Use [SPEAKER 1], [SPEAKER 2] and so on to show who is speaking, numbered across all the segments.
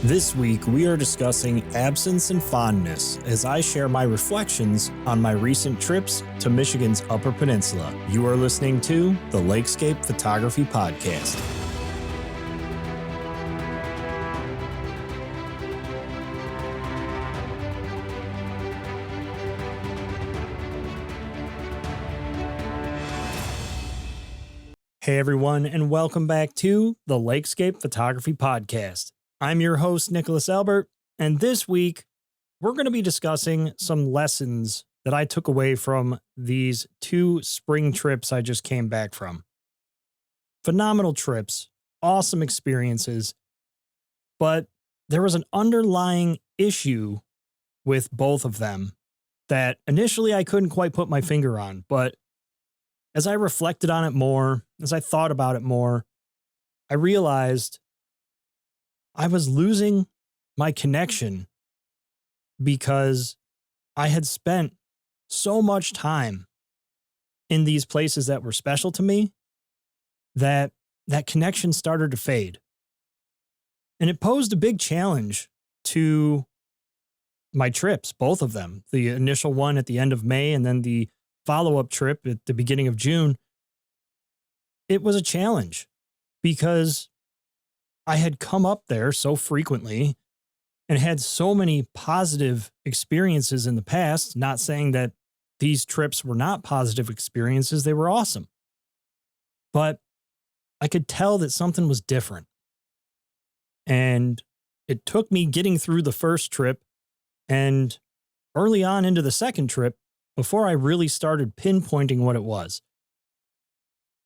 [SPEAKER 1] This week, we are discussing absence and fondness as I share my reflections on my recent trips to Michigan's Upper Peninsula. You are listening to the LAKESCAPE Photography Podcast. Hey everyone, and welcome back to the LAKESCAPE Photography Podcast. I'm your host, Nicholas Albert, and this week we're going to be discussing some lessons that I took away from these two spring trips I just came back from. Phenomenal trips, awesome experiences, but there was an underlying issue with both of them that initially I couldn't quite put my finger on, but as I reflected on it more, as I thought about it more, I realized I was losing my connection because I had spent so much time in these places that were special to me that that connection started to fade. And it posed a big challenge to my trips, both of them, the initial one at the end of May and then the follow-up trip at the beginning of June. It was a challenge because I had come up there so frequently and had so many positive experiences in the past, not saying that these trips were not positive experiences, they were awesome. But I could tell that something was different. And it took me getting through the first trip and early on into the second trip before I really started pinpointing what it was.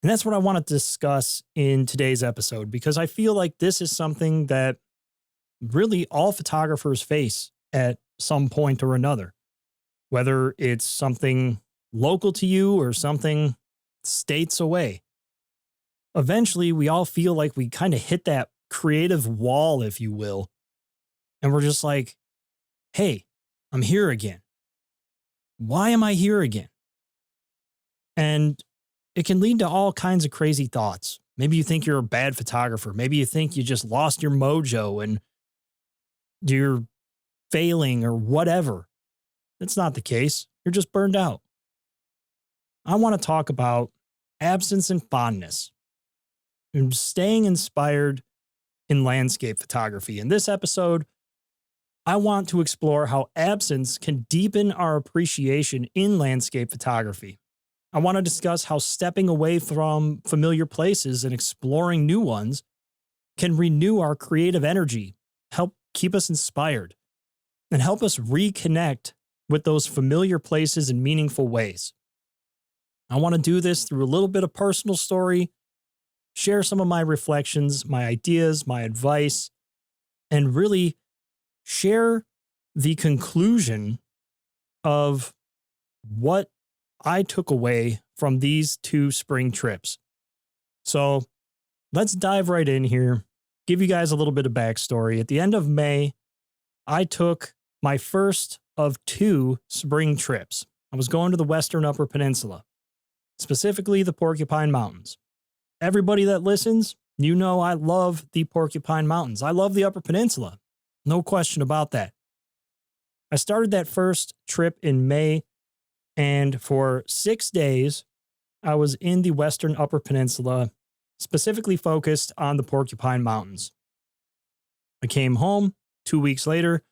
[SPEAKER 1] And that's what I want to discuss in today's episode, because I feel like this is something that really all photographers face at some point or another, whether it's something local to you or something states away. Eventually, we all feel like we kind of hit that creative wall, if you will, and we're just like, hey, I'm here again. Why am I here again? And it can lead to all kinds of crazy thoughts. Maybe you think you're a bad photographer. Maybe you think you just lost your mojo and you're failing or whatever. That's not the case. You're just burned out. I want to talk about absence and fondness and staying inspired in landscape photography. In this episode, I want to explore how absence can deepen our appreciation in landscape photography. I want to discuss how stepping away from familiar places and exploring new ones can renew our creative energy, help keep us inspired, and help us reconnect with those familiar places in meaningful ways. I want to do this through a little bit of personal story, share some of my reflections, my ideas, my advice, and really share the conclusion of what I took away from these two spring trips. So let's dive right in here, give you guys a little bit of backstory. At the end of May, I took my first of two spring trips. I was going to the Western Upper Peninsula, specifically the Porcupine Mountains. Everybody that listens, you know I love the Porcupine Mountains. I love the Upper Peninsula. No question about that. I started that first trip in May, and for 6 days, I was in the Western Upper Peninsula, specifically focused on the Porcupine Mountains. I came home 2 weeks later.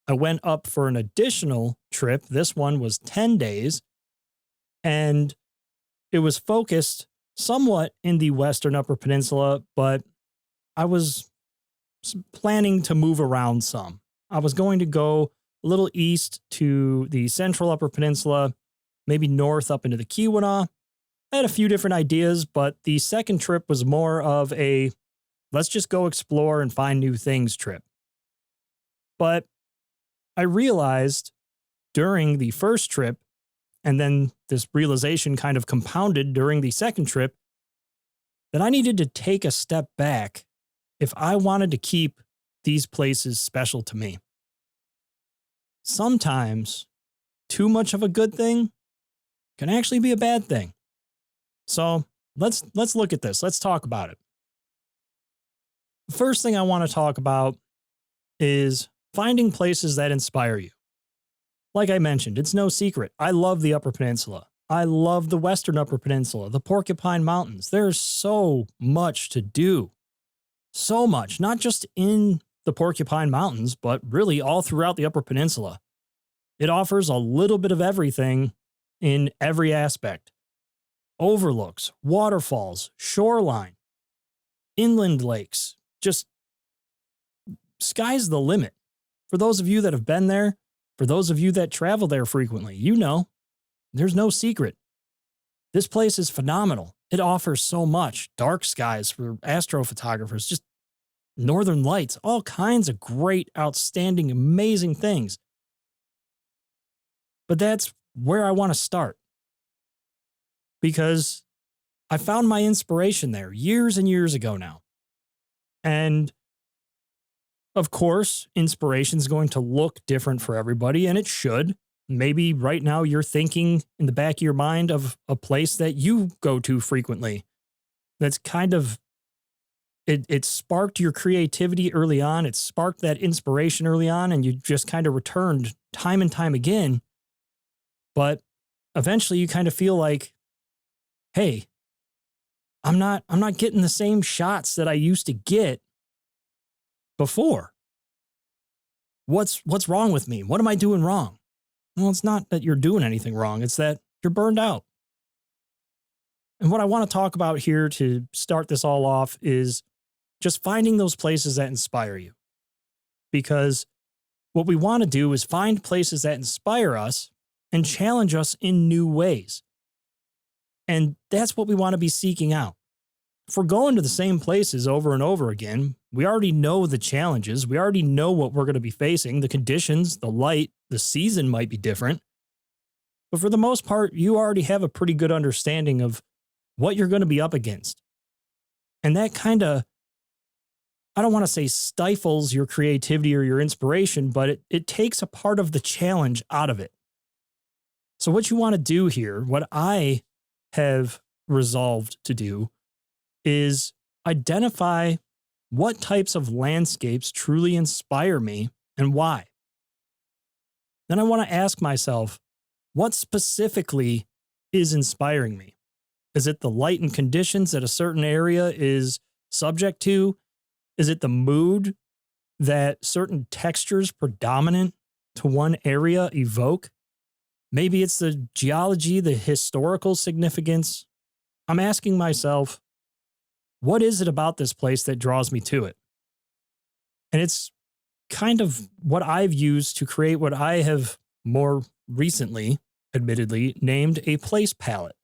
[SPEAKER 1] I went up for an additional trip. This one was 10 days, and it was focused somewhat in the Western Upper Peninsula, but I was planning to move around some. I was going to go a little east to the Central Upper Peninsula, maybe north up into the Keweenaw. I had a few different ideas, but the second trip was more of a let's just go explore and find new things trip. But I realized during the first trip, and then this realization kind of compounded during the second trip, that I needed to take a step back if I wanted to keep these places special to me. Sometimes too much of a good thing can actually be a bad thing. So let's look at this. Let's talk about it. The first thing I want to talk about is finding places that inspire you. Like I mentioned, it's no secret. I love the Upper Peninsula. I love the Western Upper Peninsula, the Porcupine Mountains. There's so much to do. So much, not just in the Porcupine Mountains, but really all throughout the Upper Peninsula. It offers a little bit of everything in every aspect. Overlooks, waterfalls, shoreline, inland lakes, just sky's the limit. For those of you that have been there, for those of you that travel there frequently, you know, there's no secret. This place is phenomenal. It offers so much. Dark skies for astrophotographers, just northern lights, all kinds of great, outstanding, amazing things. But that's where I want to start. Because I found my inspiration there years and years ago now. And of course, inspiration is going to look different for everybody, and it should. Maybe right now you're thinking in the back of your mind of a place that you go to frequently. That's kind of, it sparked your creativity early on. It sparked that inspiration early on, and you just kind of returned time and time again. But eventually you kind of feel like, hey, I'm not getting the same shots that I used to get before. What's wrong with me? What am I doing wrong? Well, it's not that you're doing anything wrong. It's that you're burned out. And what I want to talk about here to start this all off is just finding those places that inspire you. Because what we want to do is find places that inspire us and challenge us in new ways. And that's what we want to be seeking out. If we're going to the same places over and over again, we already know the challenges. We already know what we're going to be facing. The conditions, the light, the season might be different. But for the most part, you already have a pretty good understanding of what you're going to be up against. And that kind of, I don't want to say stifles your creativity or your inspiration, but it takes a part of the challenge out of it. So what you want to do here, what I have resolved to do, is identify what types of landscapes truly inspire me and why. Then I want to ask myself, what specifically is inspiring me? Is it the light and conditions that a certain area is subject to? Is it the mood that certain textures predominant to one area evoke? Maybe it's the geology, the historical significance. I'm asking myself, what is it about this place that draws me to it? And it's kind of what I've used to create what I have more recently, admittedly, named a place palette.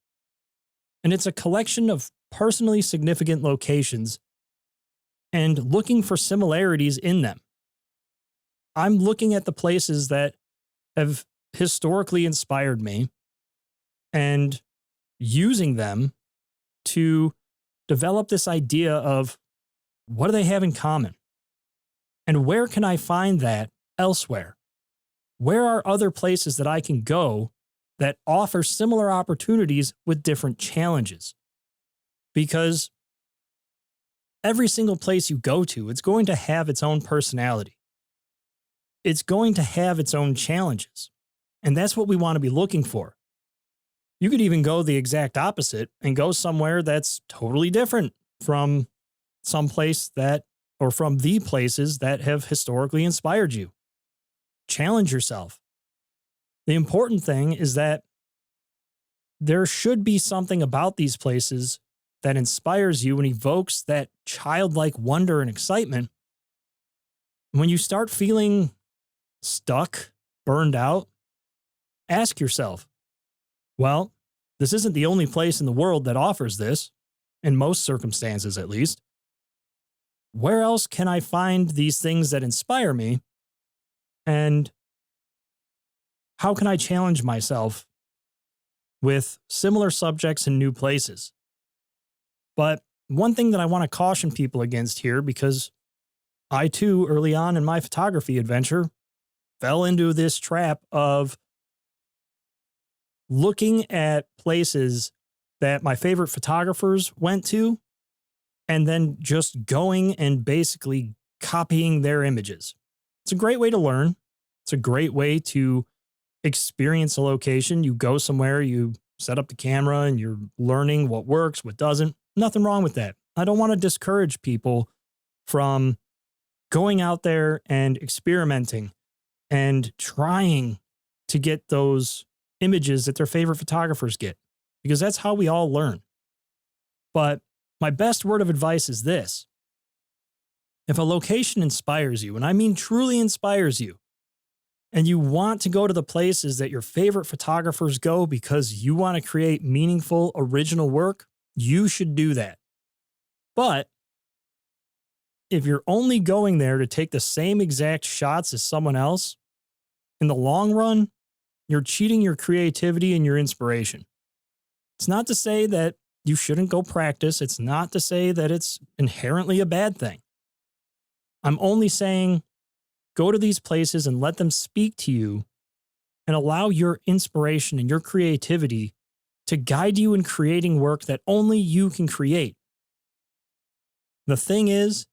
[SPEAKER 1] And it's a collection of personally significant locations and looking for similarities in them. I'm looking at the places that have historically inspired me and using them to develop this idea of what do they have in common? And where can I find that elsewhere? Where are other places that I can go that offer similar opportunities with different challenges? Because every single place you go to, it's going to have its own personality. It's going to have its own challenges. And that's what we want to be looking for. You could even go the exact opposite and go somewhere that's totally different from some place that, or from the places that have historically inspired you. Challenge yourself. The important thing is that there should be something about these places that inspires you and evokes that childlike wonder and excitement. When you start feeling stuck, burned out, ask yourself, well, this isn't the only place in the world that offers this, in most circumstances at least. Where else can I find these things that inspire me? And how can I challenge myself with similar subjects in new places? But one thing that I want to caution people against here, because I too, early on in my photography adventure, fell into this trap of looking at places that my favorite photographers went to and then just going and basically copying their images. It's a great way to learn. It's a great way to experience a location. You go somewhere, you set up the camera, and you're learning what works, what doesn't. Nothing wrong with that. I don't want to discourage people from going out there and experimenting and trying to get those images that their favorite photographers get, because that's how we all learn. But my best word of advice is this. If a location inspires you, and I mean truly inspires you, and you want to go to the places that your favorite photographers go because you want to create meaningful, original work, you should do that. But if you're only going there to take the same exact shots as someone else, in the long run, you're cheating your creativity and your inspiration. It's not to say that you shouldn't go practice. It's not to say that it's inherently a bad thing. I'm only saying go to these places and let them speak to you and allow your inspiration and your creativity to guide you in creating work that only you can create. The thing is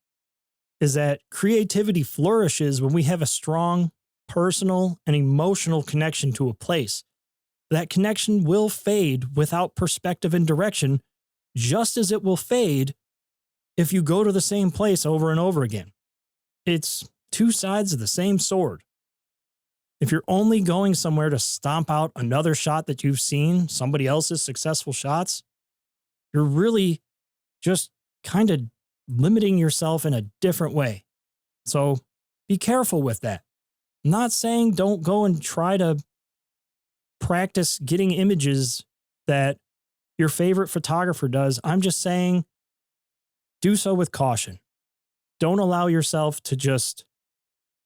[SPEAKER 1] that creativity flourishes when we have a strong personal and emotional connection to a place. That connection will fade without perspective and direction, just as it will fade if you go to the same place over and over again. It's two sides of the same sword. If you're only going somewhere to stomp out another shot that you've seen, somebody else's successful shots, you're really just kind of limiting yourself in a different way. So be careful with that. I'm not saying don't go and try to practice getting images that your favorite photographer does. I'm just saying do so with caution. Don't allow yourself to just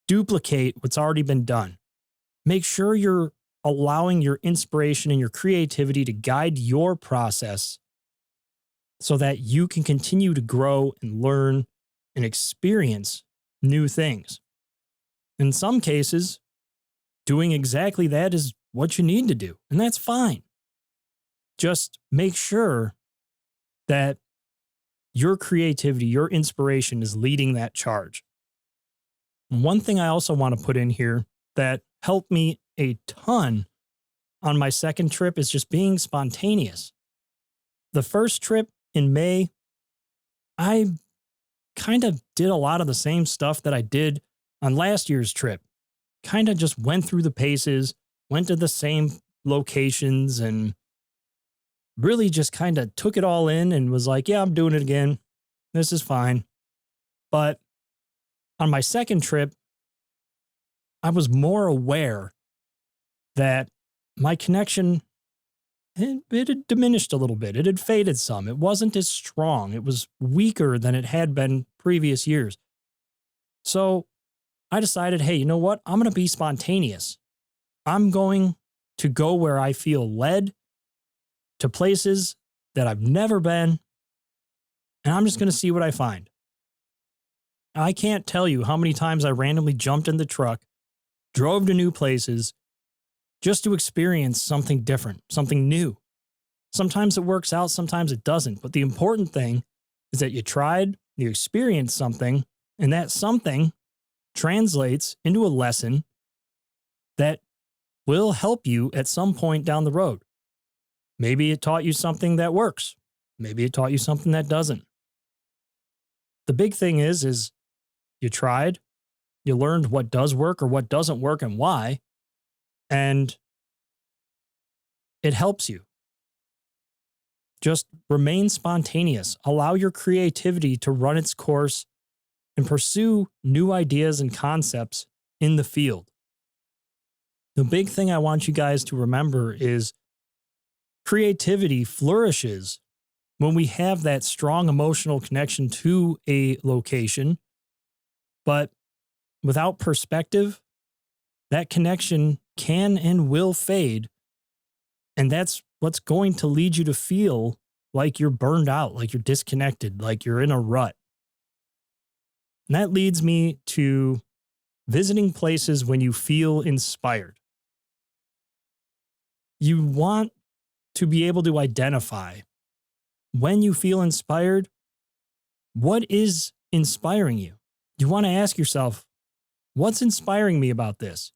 [SPEAKER 1] duplicate what's already been done. Make sure you're allowing your inspiration and your creativity to guide your process so that you can continue to grow and learn and experience new things. In some cases, doing exactly that is what you need to do, and that's fine. Just make sure that your creativity, your inspiration is leading that charge. One thing I also want to put in here that helped me a ton on my second trip is just being spontaneous. The first trip in May, I kind of did a lot of the same stuff that I did on last year's trip. Kind of just went through the paces, went to the same locations, and really just kind of took it all in and was like, yeah, I'm doing it again. This is fine. But on my second trip, I was more aware that my connection, it had diminished a little bit. It had faded some. It wasn't as strong. It was weaker than it had been previous years. So I decided, hey, you know what? I'm going to be spontaneous. I'm going to go where I feel led, to places that I've never been, and I'm just going to see what I find. I can't tell you how many times I randomly jumped in the truck, drove to new places, just to experience something different, something new. Sometimes it works out, sometimes it doesn't. But the important thing is that you tried, you experienced something, and that something translates into a lesson that will help you at some point down the road. Maybe it taught you something that works. Maybe it taught you something that doesn't. The big thing is you tried, you learned what does work or what doesn't work and why, and it helps you. Just remain spontaneous. Allow your creativity to run its course and pursue new ideas and concepts in the field. The big thing I want you guys to remember is creativity flourishes when we have that strong emotional connection to a location, but without perspective, that connection can and will fade. And that's what's going to lead you to feel like you're burned out, like you're disconnected, like you're in a rut. And that leads me to visiting places when you feel inspired. You want to be able to identify when you feel inspired, what is inspiring you? You want to ask yourself, What's inspiring me about this?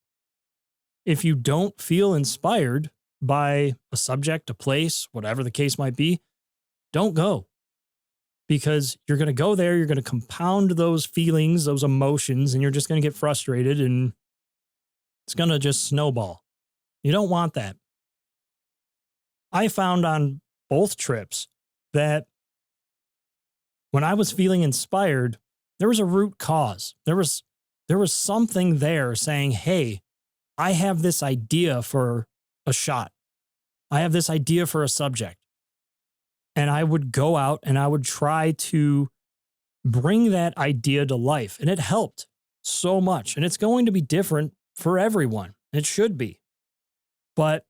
[SPEAKER 1] If you don't feel inspired by a subject, a place, whatever the case might be, don't go. Because you're going to go there, you're going to compound those feelings, those emotions, and you're just going to get frustrated and it's going to just snowball. You don't want that. I found on both trips that when I was feeling inspired, there was a root cause. There was something there saying, hey, I have this idea for a shot. I have this idea for a subject. And I would go out and I would try to bring that idea to life. And it helped so much. And it's going to be different for everyone. It should be. But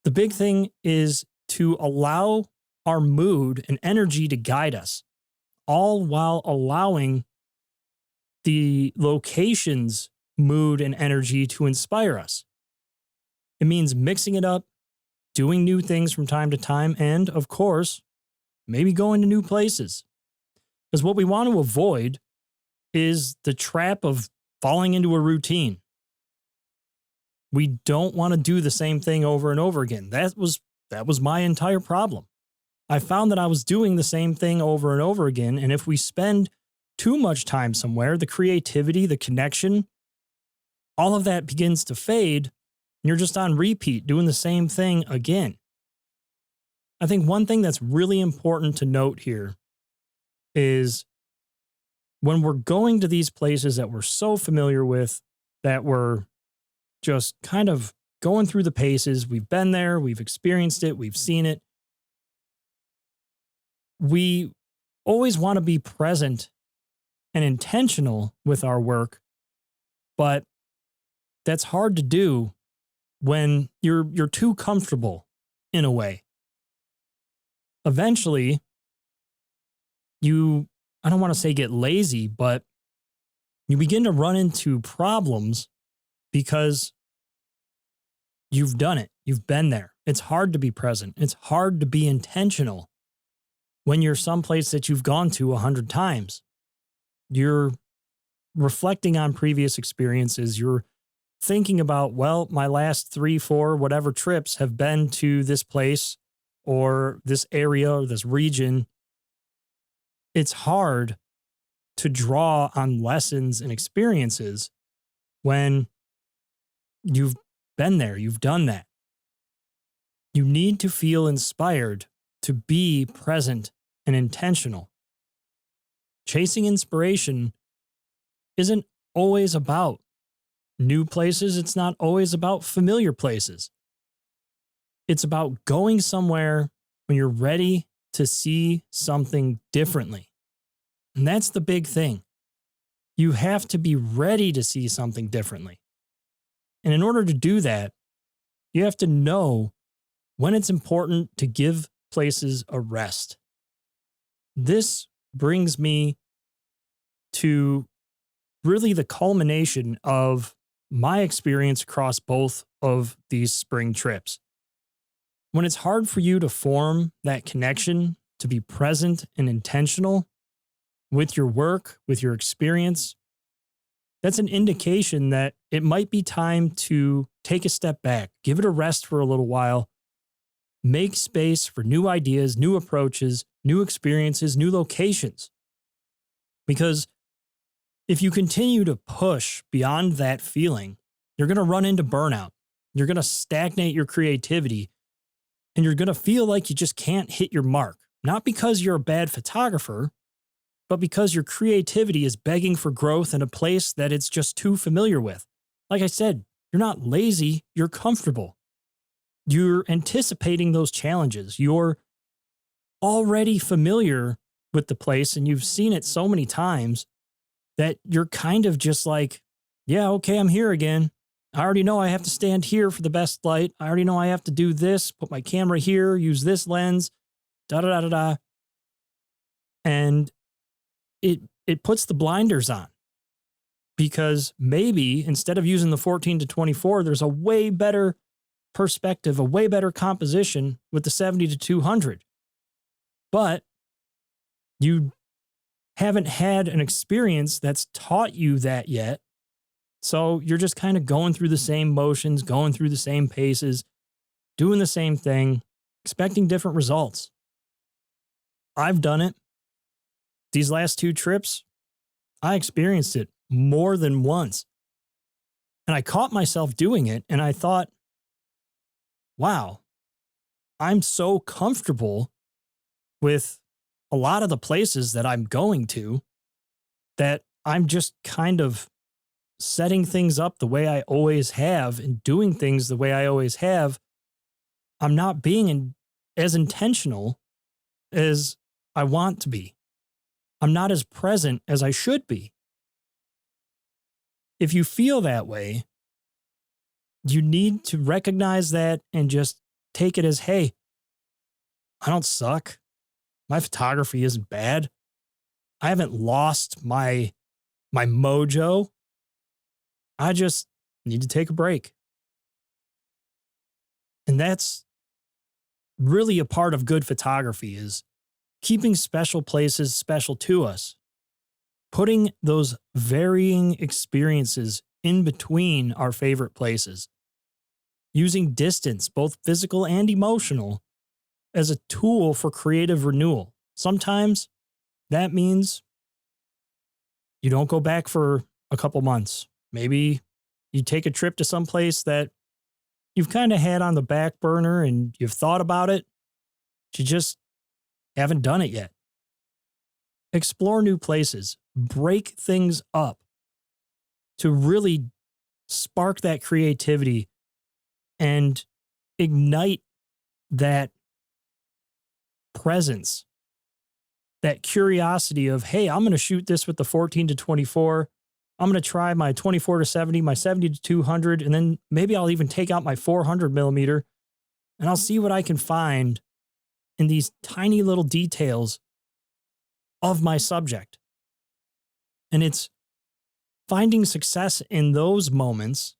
[SPEAKER 1] the big thing is to allow our mood and energy to guide us, all while allowing the location's mood and energy to inspire us. It means mixing it up, doing new things from time to time, and, of course, maybe going to new places. Because what we want to avoid is the trap of falling into a routine. We don't want to do the same thing over and over again. That was my entire problem. I found that I was doing the same thing over and over again, and if we spend too much time somewhere, the creativity, the connection, all of that begins to fade. You're just on repeat, doing the same thing again. I think one thing that's really important to note here is when we're going to these places that we're so familiar with, that we're just kind of going through the paces, we've been there, we've experienced it, we've seen it. We always want to be present and intentional with our work, but that's hard to do when you're too comfortable in a way. Eventually, I don't want to say get lazy, but you begin to run into problems because you've done it. You've been there. It's hard to be present. It's hard to be intentional when you're someplace that you've gone to 100 times. You're reflecting on previous experiences. You're thinking about, well, my last 3, 4, whatever trips have been to this place or this area or this region. It's hard to draw on lessons and experiences when you've been there, you've done that. You need to feel inspired to be present and intentional. Chasing inspiration isn't always about new places. It's not always about familiar places. It's about going somewhere when you're ready to see something differently. And that's the big thing. You have to be ready to see something differently. And in order to do that, you have to know when it's important to give places a rest. This brings me to really the culmination of my experience across both of these spring trips. When it's hard for you to form that connection, to be present and intentional with your work, with your experience, that's an indication that it might be time to take a step back, give it a rest for a little while, make space for new ideas, new approaches, new experiences, new locations. Because if you continue to push beyond that feeling, you're going to run into burnout. You're going to stagnate your creativity, and you're going to feel like you just can't hit your mark. Not because you're a bad photographer, but because your creativity is begging for growth in a place that it's just too familiar with. Like I said, you're not lazy, you're comfortable. You're anticipating those challenges. You're already familiar with the place and you've seen it so many times that you're kind of just like, yeah, okay, I'm here again. I already know I have to stand here for the best light. I already know I have to do this, put my camera here, use this lens, da-da-da-da-da. And it puts the blinders on because maybe instead of using the 14 to 24, there's a way better perspective, a way better composition with the 70 to 200. But you haven't had an experience that's taught you that yet. So you're just kind of going through the same motions, going through the same paces, doing the same thing, expecting different results. I've done it. These last 2 trips, I experienced it more than once. And I caught myself doing it and I thought, wow, I'm so comfortable with a lot of the places that I'm going to that I'm just kind of setting things up the way I always have and doing things the way I always have. I'm not being as intentional as I want to be. I'm not as present as I should be. If you feel that way, you need to recognize that and just take it as, hey, I don't suck. My photography isn't bad. I haven't lost my mojo. I just need to take a break. And that's really a part of good photography, is keeping special places special to us. Putting those varying experiences in between our favorite places. Using distance, both physical and emotional, as a tool for creative renewal. Sometimes that means you don't go back for a couple months. Maybe you take a trip to some place that you've kind of had on the back burner and you've thought about it, but you just haven't done it yet. Explore new places, break things up to really spark that creativity and ignite that presence, that curiosity of, hey, I'm going to shoot this with the 14 to 24. I'm going to try my 24 to 70, my 70 to 200, and then maybe I'll even take out my 400 millimeter and I'll see what I can find in these tiny little details of my subject. And it's finding success in those moments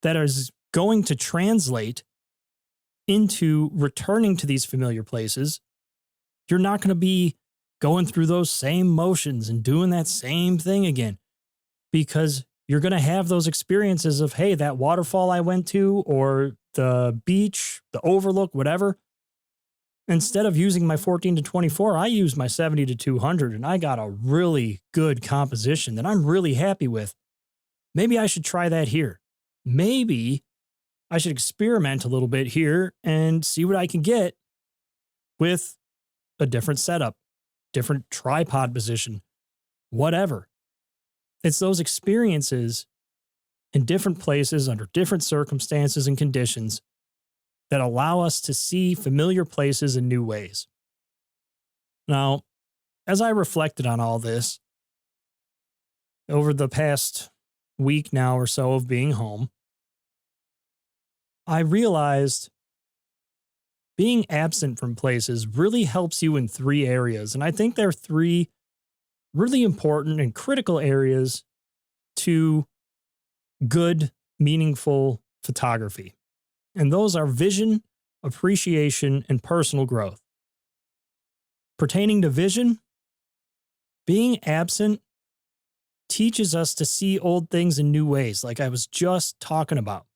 [SPEAKER 1] that is going to translate into returning to these familiar places. You're not going to be going through those same motions and doing that same thing again, because you're going to have those experiences of, hey, that waterfall I went to, or the beach, the overlook, whatever. Instead of using my 14 to 24, I used my 70 to 200 and I got a really good composition that I'm really happy with. Maybe I should try that here. Maybe I should experiment a little bit here and see what I can get with a different setup, different tripod position, whatever. It's those experiences in different places under different circumstances and conditions that allow us to see familiar places in new ways. Now, as I reflected on all this over the past week now or so of being home, I realized being absent from places really helps you in 3 areas. And I think there are 3 really important and critical areas to good, meaningful photography. And those are vision, appreciation, and personal growth. Pertaining to vision, being absent teaches us to see old things in new ways, like I was just talking about.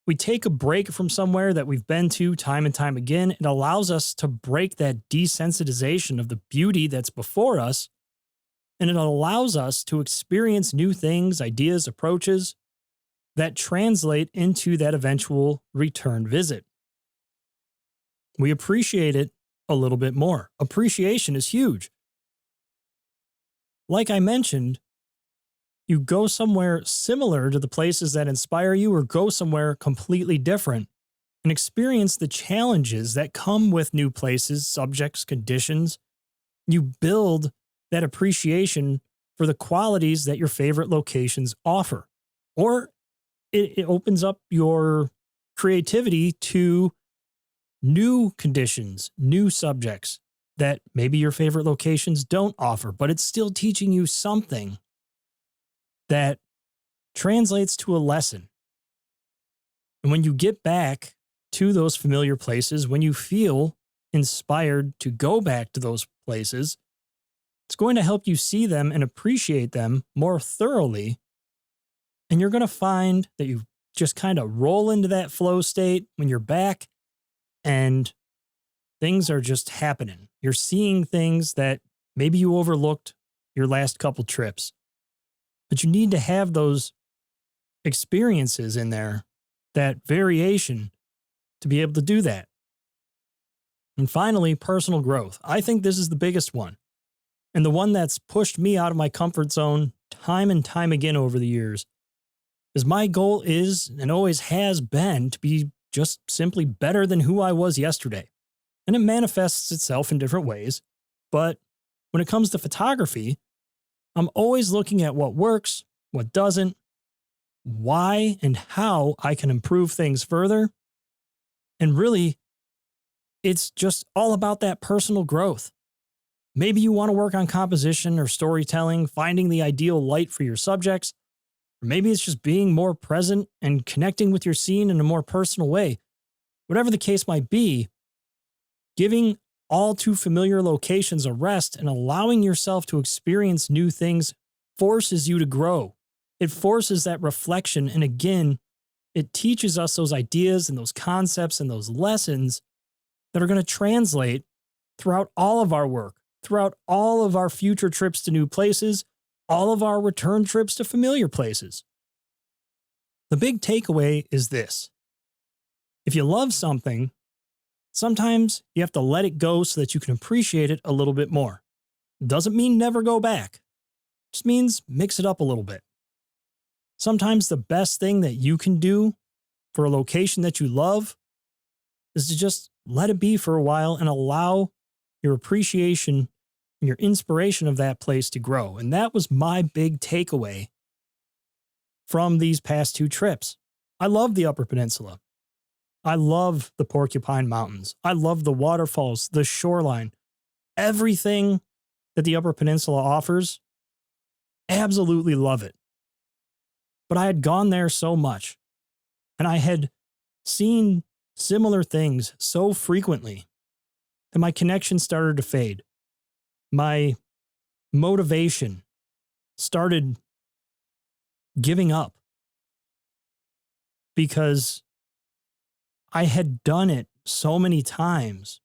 [SPEAKER 1] We take a break from somewhere that we've been to time and time again. It allows us to break that desensitization of the beauty that's before us, and it allows us to experience new things, ideas, approaches that translate into that eventual return visit. We appreciate it a little bit more. Appreciation is huge. Like I mentioned, you go somewhere similar to the places that inspire you, or go somewhere completely different and experience the challenges that come with new places, subjects, conditions. You build that appreciation for the qualities that your favorite locations offer. Or it opens up your creativity to new conditions, new subjects that maybe your favorite locations don't offer, but it's still teaching you something that translates to a lesson. And when you get back to those familiar places, when you feel inspired to go back to those places, it's going to help you see them and appreciate them more thoroughly And you're going to find that you just kind of roll into that flow state when you're back and things are just happening. You're seeing things that maybe you overlooked your last couple trips. But you need to have those experiences in there, that variation, to be able to do that. And finally, personal growth. I think this is the biggest one, and the one that's pushed me out of my comfort zone time and time again over the years. Is my goal is and always has been to be just simply better than who I was yesterday. And it manifests itself in different ways. But when it comes to photography, I'm always looking at what works, what doesn't, why and how I can improve things further. And really, it's just all about that personal growth. Maybe you want to work on composition or storytelling, finding the ideal light for your subjects. Or maybe it's just being more present and connecting with your scene in a more personal way. Whatever the case might be, giving all too familiar locations a rest and allowing yourself to experience new things forces you to grow. It forces that reflection. And again, it teaches us those ideas and those concepts and those lessons that are going to translate throughout all of our work, throughout all of our future trips to new places, all of our return trips to familiar places. The big takeaway is this. If you love something, sometimes you have to let it go so that you can appreciate it a little bit more. Doesn't mean never go back. Just means mix it up a little bit. Sometimes the best thing that you can do for a location that you love is to just let it be for a while and allow your appreciation and your inspiration of that place to grow. And that was my big takeaway from these past two trips. I love the Upper Peninsula. I love the Porcupine Mountains. I love the waterfalls, the shoreline, everything that the Upper Peninsula offers. Absolutely love it. But I had gone there so much, and I had seen similar things so frequently that my connection started to fade. My motivation started giving up because I had done it so many times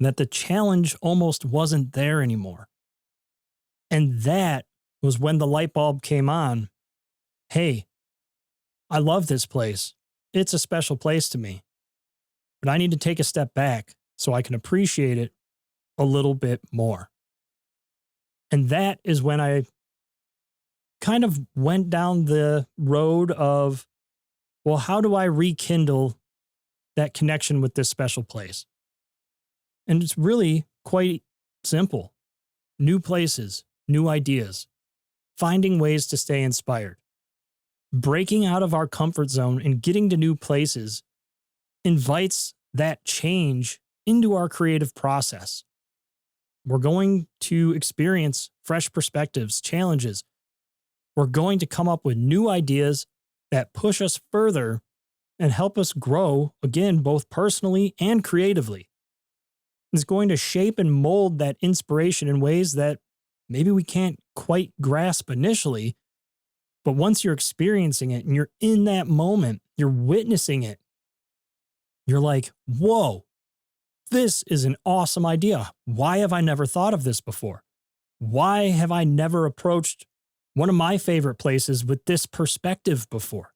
[SPEAKER 1] that the challenge almost wasn't there anymore. And that was when the light bulb came on. Hey, I love this place. It's a special place to me. But I need to take a step back so I can appreciate it a little bit more. And that is when I kind of went down the road of, well, how do I rekindle that connection with this special place? And it's really quite simple. New places, new ideas, finding ways to stay inspired. Breaking out of our comfort zone and getting to new places invites that change into our creative process. We're going to experience fresh perspectives, challenges. We're going to come up with new ideas that push us further and help us grow, again, both personally and creatively. It's going to shape and mold that inspiration in ways that maybe we can't quite grasp initially, but once you're experiencing it and you're in that moment, you're witnessing it, you're like, whoa, this is an awesome idea. Why have I never thought of this before? Why have I never approached one of my favorite places with this perspective before?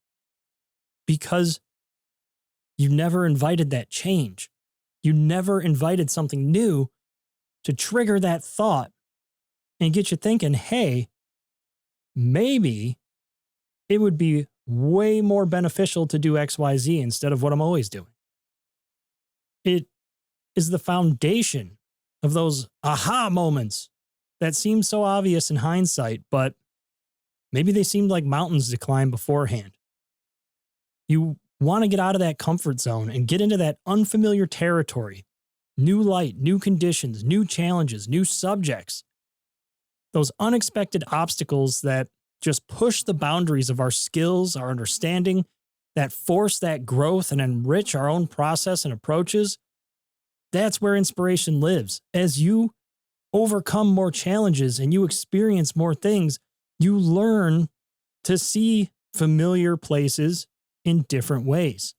[SPEAKER 1] Because you never invited that change. You never invited something new to trigger that thought and get you thinking, hey, maybe it would be way more beneficial to do XYZ instead of what I'm always doing. It is the foundation of those aha moments that seem so obvious in hindsight, but maybe they seemed like mountains to climb beforehand. You want to get out of that comfort zone and get into that unfamiliar territory. New light, new conditions, new challenges, new subjects. Those unexpected obstacles that just push the boundaries of our skills, our understanding, that force that growth and enrich our own process and approaches. That's where inspiration lives. As you overcome more challenges and you experience more things, you learn to see familiar places in different ways.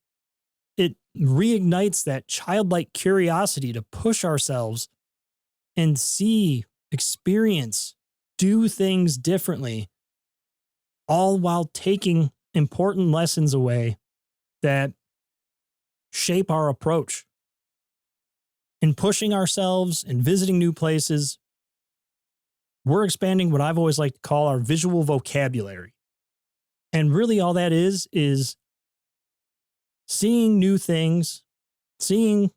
[SPEAKER 1] It reignites that childlike curiosity to push ourselves and see, experience, do things differently, all while taking important lessons away that shape our approach. In pushing ourselves and visiting new places, we're expanding what I've always liked to call our visual vocabulary. And really all that is seeing new things, seeing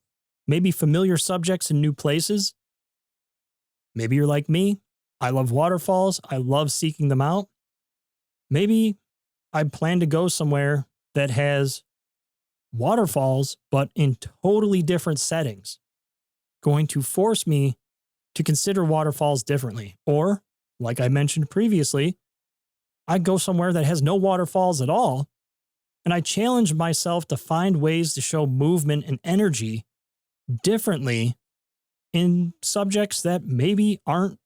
[SPEAKER 1] maybe familiar subjects in new places. Maybe you're like me. I love waterfalls. I love seeking them out. Maybe I plan to go somewhere that has waterfalls, but in totally different settings, going to force me to consider waterfalls differently. Or, like I mentioned previously, I go somewhere that has no waterfalls at all, and I challenge myself to find ways to show movement and energy differently in subjects that maybe aren't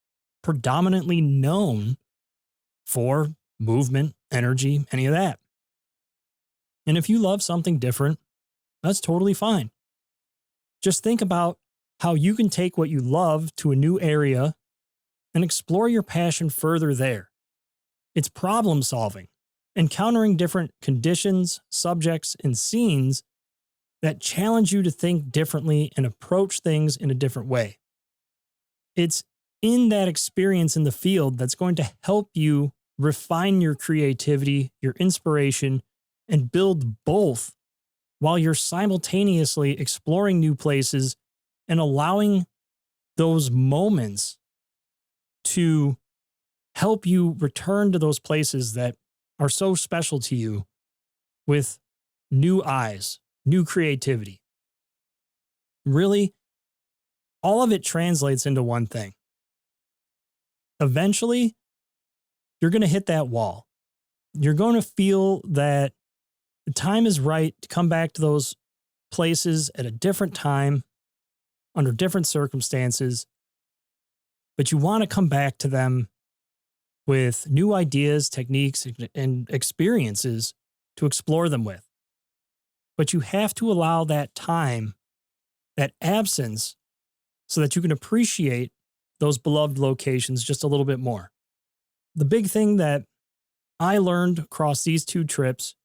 [SPEAKER 1] predominantly known for movement, energy, any of that. And if you love something different, that's totally fine. Just think about how you can take what you love to a new area and explore your passion further there. It's problem solving, encountering different conditions, subjects, and scenes that challenge you to think differently and approach things in a different way. It's in that experience in the field that's going to help you refine your creativity, your inspiration, and build both while you're simultaneously exploring new places and allowing those moments to help you return to those places that are so special to you with new eyes, new creativity. Really, all of it translates into one thing. Eventually, you're going to hit that wall. You're going to feel that the time is right to come back to those places at a different time, under different circumstances, but you want to come back to them with new ideas, techniques, and experiences to explore them with. But you have to allow that time, that absence, so that you can appreciate those beloved locations just a little bit more. The big thing that I learned across these two trips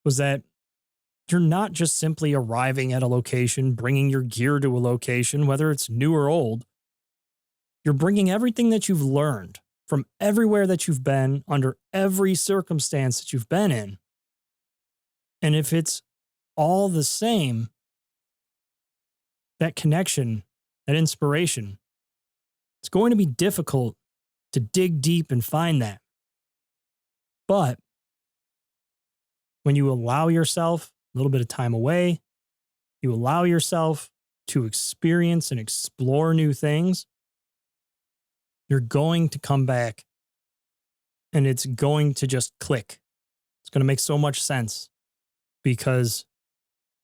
[SPEAKER 1] was that you're not just simply arriving at a location, bringing your gear to a location, whether it's new or old. You're bringing everything that you've learned from everywhere that you've been, under every circumstance that you've been in. And if it's all the same, that connection, that inspiration, it's going to be difficult to dig deep and find that. But when you allow yourself a little bit of time away, you allow yourself to experience and explore new things, you're going to come back and it's going to just click. It's going to make so much sense because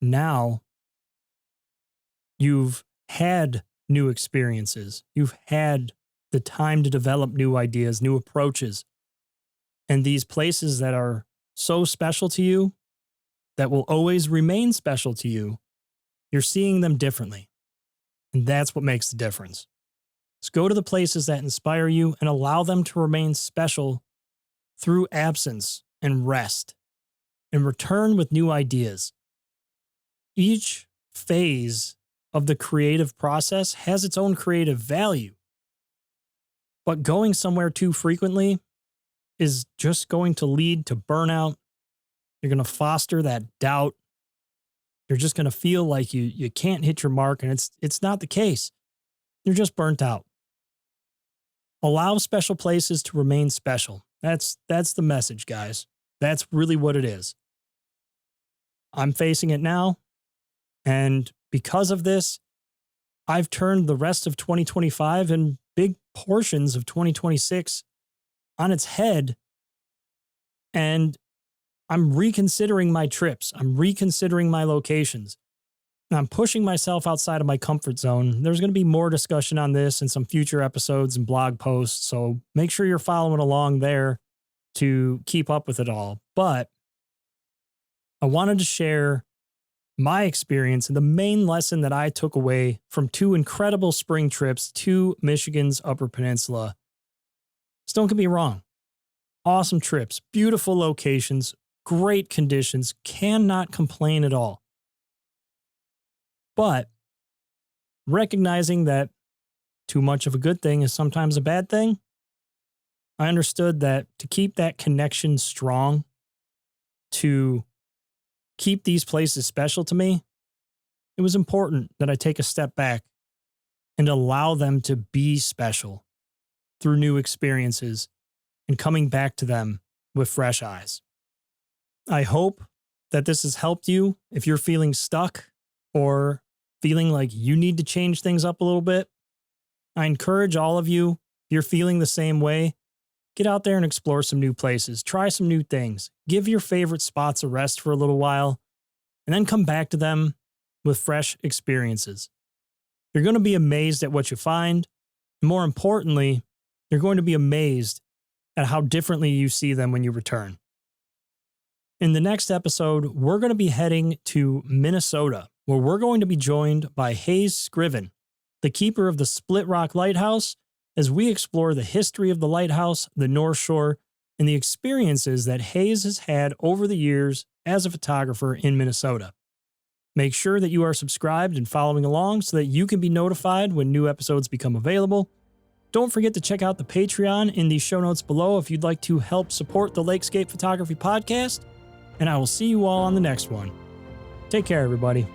[SPEAKER 1] now you've had new experiences. You've had the time to develop new ideas, new approaches. And these places that are so special to you, that will always remain special to you, you're seeing them differently. And that's what makes the difference. Just go to the places that inspire you and allow them to remain special through absence and rest, and return with new ideas. Each phase of the creative process has its own creative value. But going somewhere too frequently is just going to lead to burnout. You're going to foster that doubt. You're just going to feel like you can't hit your mark, and it's not the case. You're just burnt out. Allow special places to remain special. That's the message, guys. That's really what it is. I'm facing it now, and because of this, I've turned the rest of 2025 and big portions of 2026 on its head, and I'm reconsidering my trips. I'm reconsidering my locations. And I'm pushing myself outside of my comfort zone. There's going to be more discussion on this in some future episodes and blog posts, so make sure you're following along there to keep up with it all, but I wanted to share my experience and the main lesson that I took away from 2 incredible spring trips to Michigan's Upper Peninsula. So don't get me wrong. Awesome trips, beautiful locations, great conditions, cannot complain at all. But recognizing that too much of a good thing is sometimes a bad thing, I understood that to keep that connection strong, to keep these places special to me, it was important that I take a step back and allow them to be special through new experiences and coming back to them with fresh eyes. I hope that this has helped you if you're feeling stuck or feeling like you need to change things up a little bit. I encourage all of you, if you're feeling the same way, get out there and explore some new places, try some new things, give your favorite spots a rest for a little while, and then come back to them with fresh experiences. You're going to be amazed at what you find. And more importantly, you're going to be amazed at how differently you see them when you return. In the next episode, we're going to be heading to Minnesota, where we're going to be joined by Hayes Scriven, the keeper of the Split Rock Lighthouse, as we explore the history of the lighthouse, the North Shore, and the experiences that Hayes has had over the years as a photographer in Minnesota. Make sure that you are subscribed and following along so that you can be notified when new episodes become available. Don't forget to check out the Patreon in the show notes below if you'd like to help support the Lakescape Photography Podcast, and I will see you all on the next one. Take care, everybody.